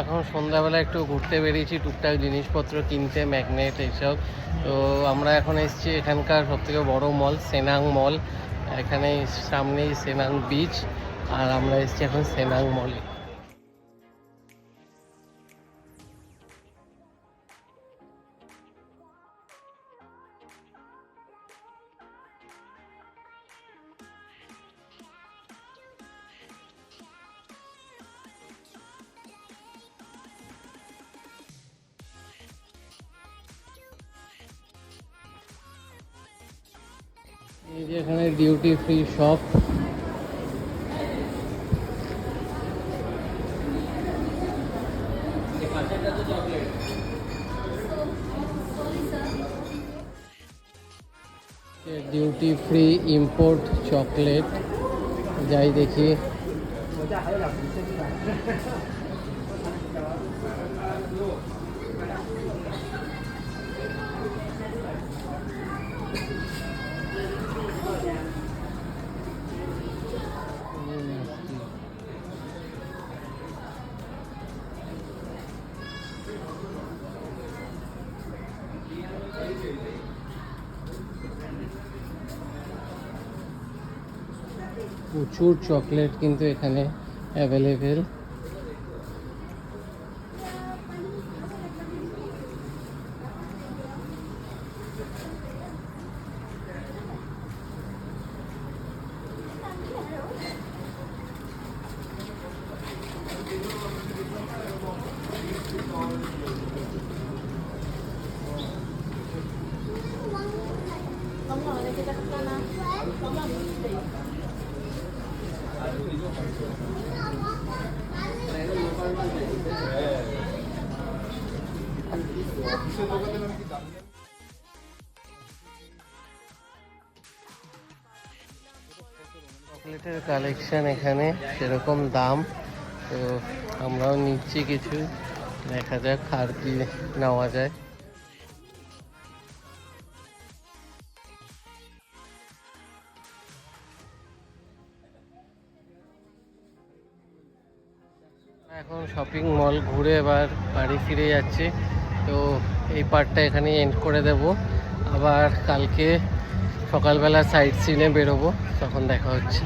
এখন সন্ধ্যাবেলা একটু ঘুরতে বেরিয়েছি টুকটাক জিনিসপত্র কিনতে, ম্যাগনেট এইসব। তো আমরা এখন এসেছি এখানকার সবথেকে বড় মল, সেনাং মল। এখানে সামনেই সেনাং বিচ, আর আমরা এসেছি এখন সেনাং মলে। এই যে এখানে duty free shop. Duty free import chocolate, যাই দেখি। প্রচুর চকলেট কিন্তু এখানে অ্যাভেলেবেল। চকলেটের কালেকশন এখানে সেরকম দাম, তো আমরাও নিচ্ছি কিছু, দেখা যাক আর কি নেওয়া যায়। এখন শপিং মল ঘুরে এবার বাড়ি ফিরে যাচ্ছি। তো এই পার্টটা এখানেই এন্ড করে দেব। আবার কালকে সকালবেলা সাইট সিনে বেরোবো, তখন দেখা হচ্ছে।